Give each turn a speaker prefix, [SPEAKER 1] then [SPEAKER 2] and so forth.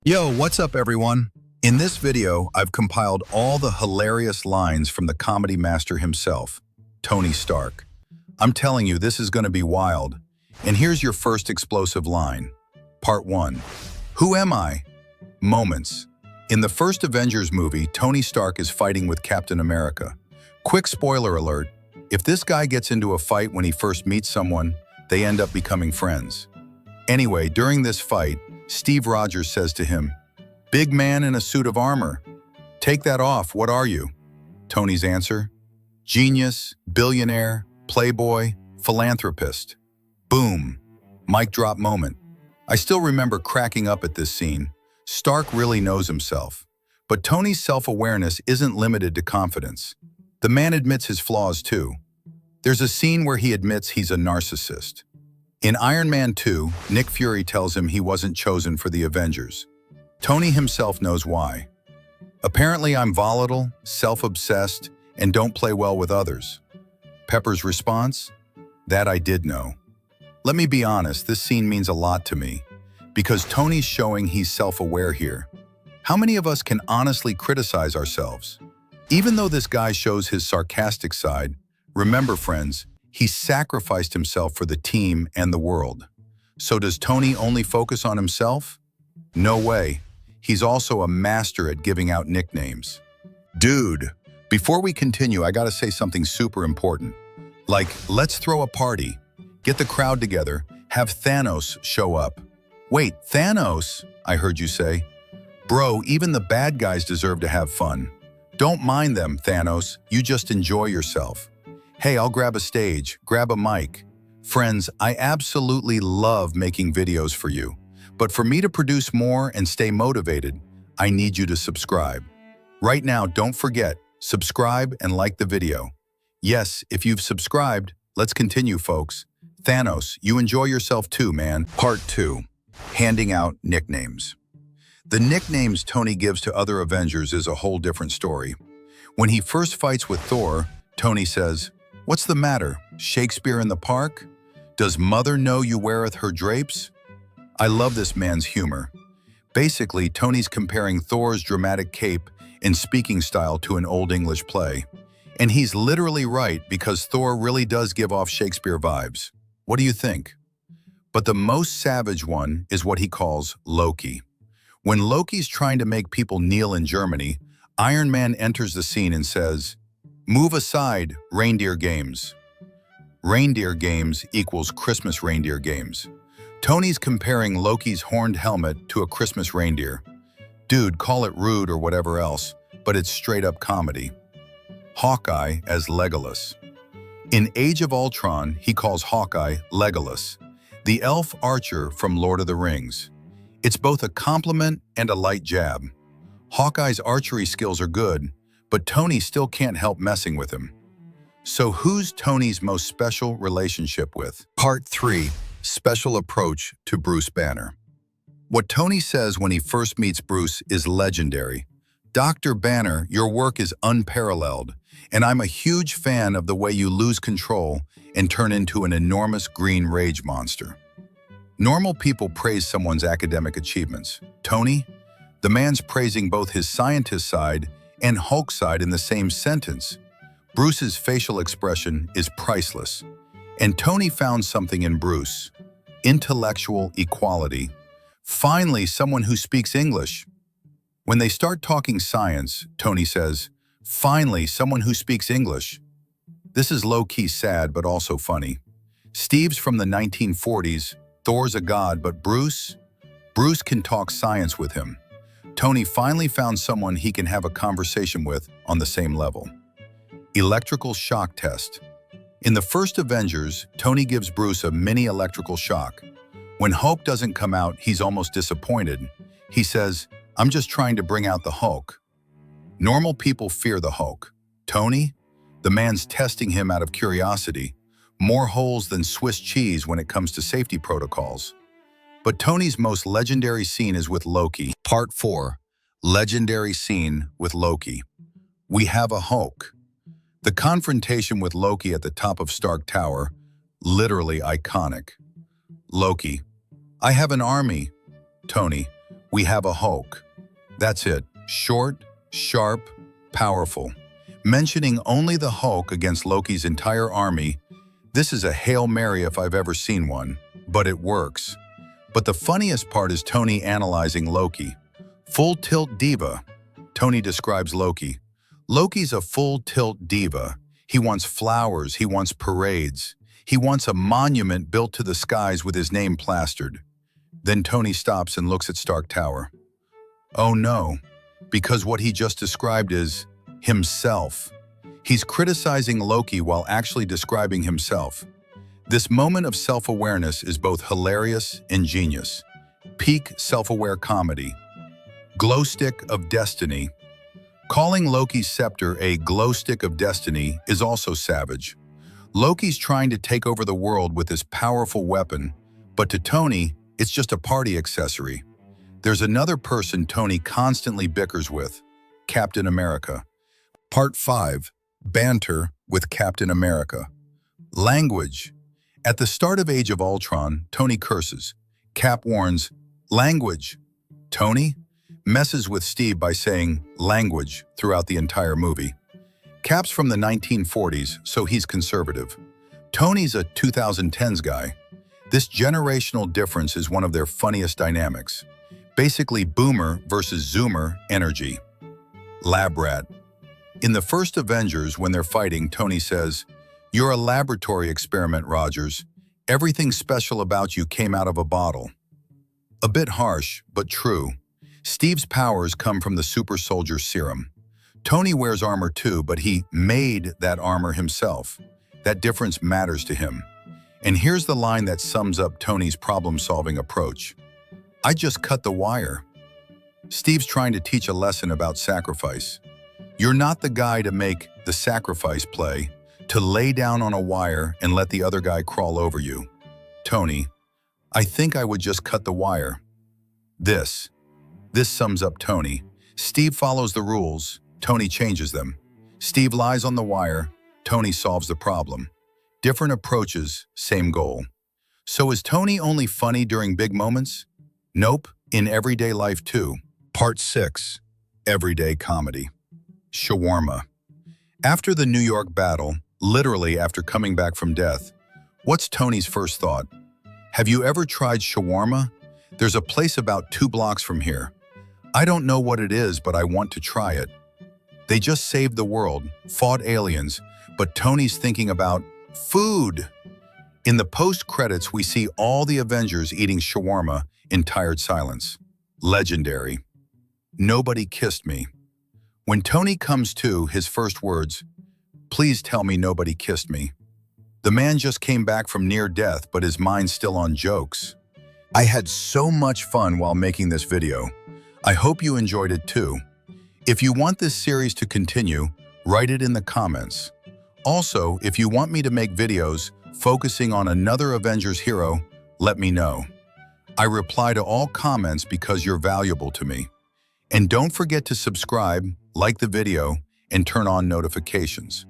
[SPEAKER 1] Yo, what's up everyone? In this video, I've compiled all the hilarious lines from the comedy master himself, Tony Stark. I'm telling you, this is going to be wild. And here's your first explosive line. Part 1. Who am I? Moments. In the first Avengers movie, Tony Stark is fighting with Captain America. Quick spoiler alert, if this guy gets into a fight when he first meets someone, they end up becoming friends. Anyway, during this fight, Steve Rogers says to him, "Big man in a suit of armor. Take that off, what are you?" Tony's answer, "Genius, billionaire, playboy, philanthropist." Boom. Mic drop moment. I still remember cracking up at this scene. Stark really knows himself. But Tony's self-awareness isn't limited to confidence. The man admits his flaws too. There's a scene where he admits he's a narcissist. In Iron Man 2, Nick Fury tells him he wasn't chosen for the Avengers. Tony himself knows why. "Apparently I'm volatile, self-obsessed, and don't play well with others." Pepper's response? "That I did know." Let me be honest, this scene means a lot to me, because Tony's showing he's self-aware here. How many of us can honestly criticize ourselves? Even though this guy shows his sarcastic side, remember friends, he sacrificed himself for the team and the world. So does Tony only focus on himself? No way. He's also a master at giving out nicknames. Dude, before we continue, I gotta say something super important. Like, let's throw a party. Get the crowd together. Have Thanos show up. Wait, Thanos? I heard you say. Bro, even the bad guys deserve to have fun. Don't mind them, Thanos. You just enjoy yourself. Hey, I'll grab a stage, grab a mic. Friends, I absolutely love making videos for you. But for me to produce more and stay motivated, I need you to subscribe. Right now, don't forget, subscribe and like the video. Yes, if you've subscribed, let's continue, folks. Thanos, you enjoy yourself too, man. Part 2. Handing out nicknames. The nicknames Tony gives to other Avengers is a whole different story. When he first fights with Thor, Tony says, "What's the matter? Shakespeare in the park? Does mother know you weareth her drapes?" I love this man's humor. Basically, Tony's comparing Thor's dramatic cape and speaking style to an Old English play. And he's literally right because Thor really does give off Shakespeare vibes. What do you think? But the most savage one is what he calls Loki. When Loki's trying to make people kneel in Germany, Iron Man enters the scene and says, "Move aside, reindeer games." Reindeer games equals Christmas reindeer games. Tony's comparing Loki's horned helmet to a Christmas reindeer. Dude, call it rude or whatever else, but it's straight up comedy. Hawkeye as Legolas. In Age of Ultron, he calls Hawkeye Legolas, the elf archer from Lord of the Rings. It's both a compliment and a light jab. Hawkeye's archery skills are good, but Tony still can't help messing with him. So who's Tony's most special relationship with? Part 3. Special approach to Bruce Banner. What Tony says when he first meets Bruce is legendary. "Dr. Banner, your work is unparalleled, and I'm a huge fan of the way you lose control and turn into an enormous green rage monster." Normal people praise someone's academic achievements. Tony? The man's praising both his scientist side and Hulk side in the same sentence. Bruce's facial expression is priceless. And Tony found something in Bruce. Intellectual equality. Finally, someone who speaks English. When they start talking science, Tony says, "Finally, someone who speaks English." This is low-key sad, but also funny. Steve's from the 1940s, Thor's a god, but Bruce can talk science with him. Tony finally found someone he can have a conversation with on the same level. Electrical shock test. In the first Avengers, Tony gives Bruce a mini electrical shock. When Hulk doesn't come out, he's almost disappointed. He says, "I'm just trying to bring out the Hulk." Normal people fear the Hulk. Tony? The man's testing him out of curiosity. More holes than Swiss cheese when it comes to safety protocols. But Tony's most legendary scene is with Loki. Part 4. Legendary scene with Loki. We have a Hulk. The confrontation with Loki at the top of Stark Tower, literally iconic. Loki: "I have an army." Tony: we have a Hulk. That's it. Short, sharp, powerful. Mentioning only the Hulk against Loki's entire army, this is a Hail Mary if I've ever seen one, but it works. But the funniest part is Tony analyzing Loki. Full tilt diva. Tony describes Loki. Loki's a full tilt diva. He wants flowers, he wants parades. He wants a monument built to the skies with his name plastered. Then Tony stops and looks at Stark Tower. Oh no, because what he just described is himself. He's criticizing Loki while actually describing himself. This moment of self-awareness is both hilarious and genius. Peak self-aware comedy. Glow stick of destiny. Calling Loki's scepter a glow stick of destiny is also savage. Loki's trying to take over the world with this powerful weapon, but to Tony, it's just a party accessory. There's another person Tony constantly bickers with, Captain America. Part 5. Banter with Captain America. Language. At the start of Age of Ultron, Tony curses. Cap warns, language. Tony messes with Steve by saying language throughout the entire movie. Cap's from the 1940s, so he's conservative. Tony's a 2010s guy. This generational difference is one of their funniest dynamics. Basically boomer versus zoomer energy. Lab rat. In the first Avengers, when they're fighting, Tony says, "You're a laboratory experiment, Rogers. Everything special about you came out of a bottle." A bit harsh, but true. Steve's powers come from the super soldier serum. Tony wears armor too, but he made that armor himself. That difference matters to him. And here's the line that sums up Tony's problem-solving approach. I just cut the wire. Steve's trying to teach a lesson about sacrifice. You're not the guy to make the sacrifice play, to lay down on a wire and let the other guy crawl over you. Tony, I think I would just cut the wire. This sums up Tony. Steve follows the rules, Tony changes them. Steve lies on the wire, Tony solves the problem. Different approaches, same goal. So is Tony only funny during big moments? Nope, in everyday life too. Part 6. Everyday comedy. Shawarma. After the New York battle, literally after coming back from death, what's Tony's first thought? Have you ever tried shawarma? There's a place about 2 blocks from here. I don't know what it is, but I want to try it. They just saved the world, fought aliens, but Tony's thinking about food. In the post-credits, we see all the Avengers eating shawarma in tired silence. Legendary. Nobody kissed me. When Tony comes to, his first words, please tell me nobody kissed me. The man just came back from near death, but his mind's still on jokes. I had so much fun while making this video. I hope you enjoyed it too. If you want this series to continue, write it in the comments. Also, if you want me to make videos focusing on another Avengers hero, let me know. I reply to all comments because you're valuable to me. And don't forget to subscribe, like the video, and turn on notifications.